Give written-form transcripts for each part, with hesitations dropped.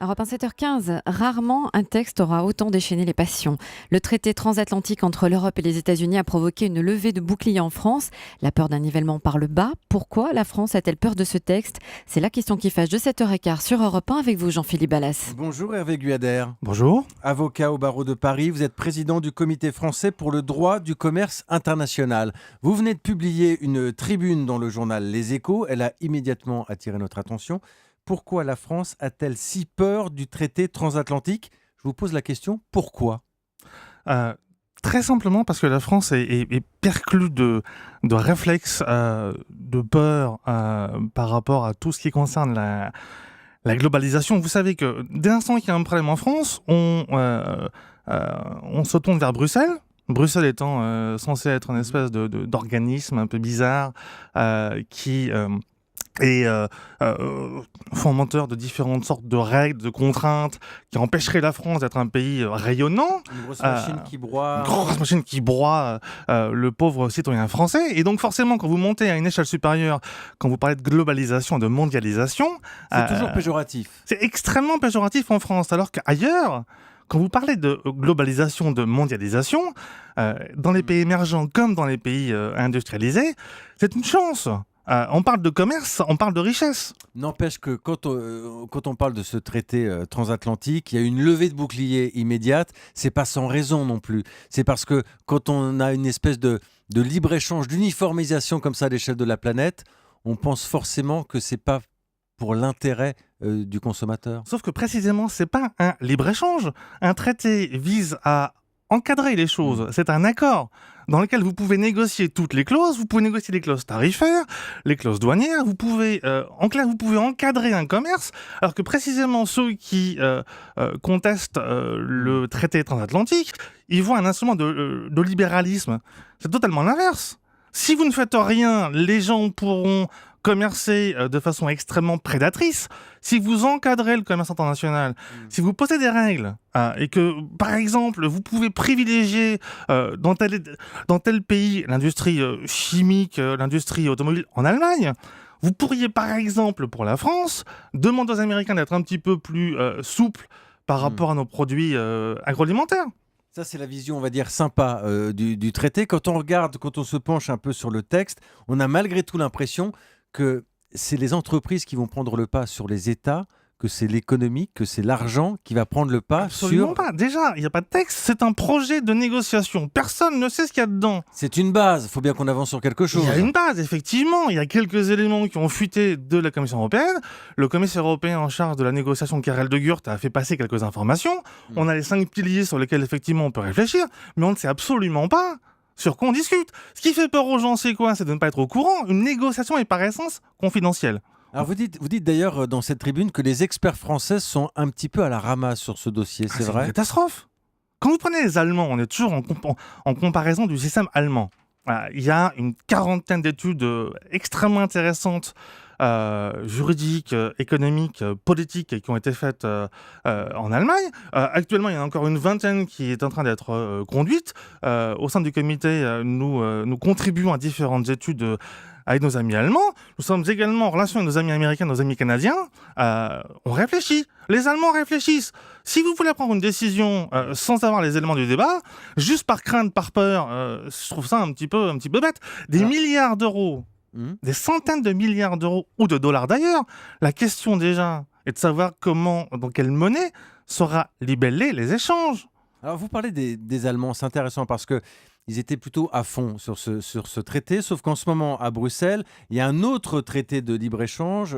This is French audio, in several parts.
Europe 1, 7h15, rarement un texte aura autant déchaîné les passions. Le traité transatlantique entre l'Europe et les États-Unis a provoqué une levée de boucliers en France. La peur d'un nivellement par le bas. Pourquoi la France a-t-elle peur de ce texte? C'est la question qui fâche de 7h15 sur Europe 1 avec vous, Jean-Philippe Ballas. Bonjour Hervé Guyader. Bonjour. Avocat au barreau de Paris, vous êtes président du Comité français pour le droit du commerce international. Vous venez de publier une tribune dans le journal Les Échos. Elle a immédiatement attiré notre attention. Pourquoi la France a-t-elle si peur du traité transatlantique? Je vous pose la question, pourquoi? Très simplement parce que la France est perclue de réflexes, de peur par rapport à tout ce qui concerne la globalisation. Vous savez que dès l'instant qu'il y a un problème en France, on se tourne vers Bruxelles. Bruxelles étant censé être une espèce d'organisme un peu bizarre qui est fomenteur de différentes sortes de règles, de contraintes qui empêcheraient la France d'être un pays rayonnant. Une grosse machine qui broie. Une grosse machine qui broie le pauvre citoyen français. Et donc forcément, quand vous montez à une échelle supérieure, quand vous parlez de globalisation et de mondialisation... C'est toujours péjoratif. C'est extrêmement péjoratif en France, alors qu'ailleurs... Quand vous parlez de globalisation, de mondialisation, dans les pays émergents comme dans les pays industrialisés, c'est une chance. On parle de commerce, on parle de richesse. N'empêche que quand on parle de ce traité transatlantique, il y a une levée de bouclier immédiate. C'est pas sans raison non plus. C'est parce que quand on a une espèce de libre-échange, d'uniformisation comme ça à l'échelle de la planète, on pense forcément que c'est pas pour l'intérêt du consommateur. Sauf que précisément, c'est pas un libre-échange. Un traité vise à encadrer les choses. C'est un accord dans lequel vous pouvez négocier toutes les clauses. Vous pouvez négocier les clauses tarifaires, les clauses douanières. Vous pouvez, en clair, vous pouvez encadrer un commerce. Alors que précisément ceux qui contestent le traité transatlantique, ils voient un instrument de libéralisme. C'est totalement l'inverse. Si vous ne faites rien, les gens pourront commercer de façon extrêmement prédatrice. Si vous encadrez le commerce international, si vous posez des règles et que, par exemple, vous pouvez privilégier dans tel pays l'industrie chimique, l'industrie automobile en Allemagne, vous pourriez, par exemple, pour la France, demander aux Américains d'être un petit peu plus souples par rapport à nos produits agroalimentaires. Ça, c'est la vision, on va dire, sympa du traité. Quand on regarde, quand on se penche un peu sur le texte, on a malgré tout l'impression que c'est les entreprises qui vont prendre le pas sur les États, que c'est l'économie, que c'est l'argent qui va prendre le pas. Absolument pas. Déjà, il n'y a pas de texte, c'est un projet de négociation. Personne ne sait ce qu'il y a dedans. C'est une base, il faut bien qu'on avance sur quelque chose. Il y a une base, effectivement. Il y a quelques éléments qui ont fuité de la Commission européenne. Le commissaire européen en charge de la négociation, Karel de Gucht, a fait passer quelques informations. On a les 5 piliers sur lesquels, effectivement, on peut réfléchir, mais on ne sait absolument pas sur quoi on discute. Ce qui fait peur aux gens, c'est quoi? C'est de ne pas être au courant. Une négociation est par essence confidentielle. Alors vous dites d'ailleurs dans cette tribune que les experts français sont un petit peu à la ramasse sur ce dossier, c'est vrai? C'est une catastrophe. Quand vous prenez les Allemands, on est toujours en comparaison du système allemand. Il y a une quarantaine d'études extrêmement intéressantes, juridiques, économiques, politiques qui ont été faites en Allemagne. Actuellement, il y en a encore une vingtaine qui est en train d'être conduite. Au sein du comité, nous contribuons à différentes études avec nos amis allemands. Nous sommes également en relation avec nos amis américains, nos amis canadiens. On réfléchit. Les Allemands réfléchissent. Si vous voulez prendre une décision sans avoir les éléments du débat, juste par crainte, par peur, je trouve ça un petit peu bête. Des milliards d'euros, des centaines de milliards d'euros ou de dollars d'ailleurs. La question déjà est de savoir comment, dans quelle monnaie, sera libellés les échanges. Alors vous parlez des Allemands, c'est intéressant parce que ils étaient plutôt à fond sur ce traité, sauf qu'en ce moment, à Bruxelles, il y a un autre traité de libre-échange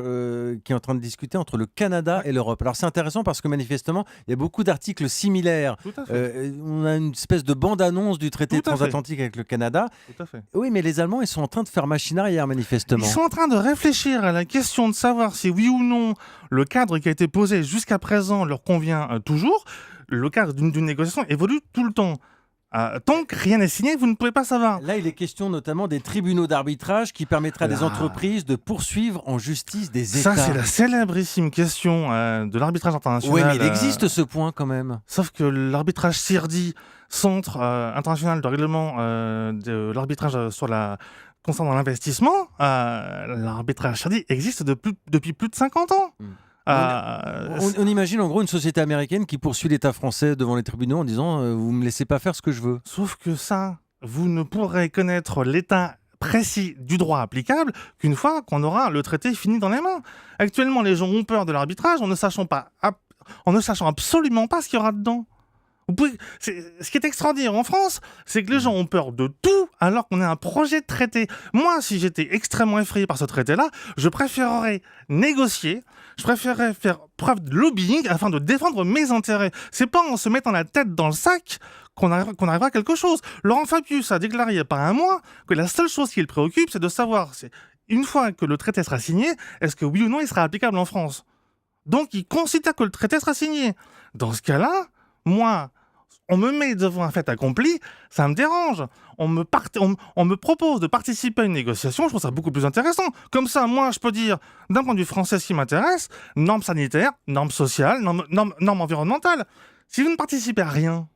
qui est en train de discuter entre le Canada et l'Europe. Alors c'est intéressant parce que manifestement, il y a beaucoup d'articles similaires. Tout à fait. On a une espèce de bande-annonce du traité transatlantique avec le Canada. Tout à fait. Oui, mais les Allemands, ils sont en train de faire machine arrière, manifestement. Ils sont en train de réfléchir à la question de savoir si oui ou non le cadre qui a été posé jusqu'à présent leur convient toujours. Le cadre d'une négociation évolue tout le temps. Tant que rien n'est signé, vous ne pouvez pas savoir. Là, il est question notamment des tribunaux d'arbitrage qui permettraient à des entreprises de poursuivre en justice des États. Ça, c'est la célébrissime question de l'arbitrage international. Oui, mais il existe ce point quand même. Sauf que l'arbitrage CIRDI, Centre international de règlement de l'arbitrage sur la concernant l'investissement, l'arbitrage CIRDI existe depuis plus de 50 ans. On imagine en gros une société américaine qui poursuit l'État français devant les tribunaux en disant vous me laissez pas faire ce que je veux. Sauf que ça, vous ne pourrez connaître l'état précis du droit applicable qu'une fois qu'on aura le traité fini dans les mains. Actuellement, les gens ont peur de l'arbitrage en ne sachant absolument pas ce qu'il y aura dedans. Ce qui est extraordinaire en France, c'est que les gens ont peur de tout alors qu'on a un projet de traité. Moi, si j'étais extrêmement effrayé par ce traité-là, je préférerais négocier, je préférerais faire preuve de lobbying afin de défendre mes intérêts. C'est pas en se mettant la tête dans le sac qu'on arrivera à quelque chose. Laurent Fabius a déclaré il n'y a pas un mois que la seule chose qui le préoccupe, c'est de savoir, une fois que le traité sera signé, est-ce que oui ou non il sera applicable en France. Donc il considère que le traité sera signé. Dans ce cas-là, moi, on me met devant un fait accompli, ça me dérange. On me propose de participer à une négociation, je trouve ça beaucoup plus intéressant. Comme ça, moi, je peux dire, d'un point de vue français, ce qui m'intéresse, normes sanitaires, normes sociales, normes environnementales. Si vous ne participez à rien,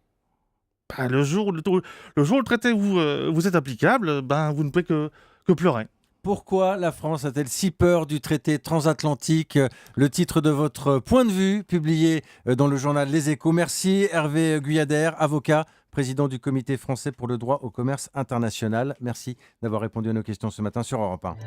le jour où le traité vous est applicable, vous ne pouvez que pleurer. Pourquoi la France a-t-elle si peur du traité transatlantique? Le titre de votre point de vue, publié dans le journal Les Échos. Merci Hervé Guyader, avocat, président du Comité français pour le droit au commerce international. Merci d'avoir répondu à nos questions ce matin sur Europe 1.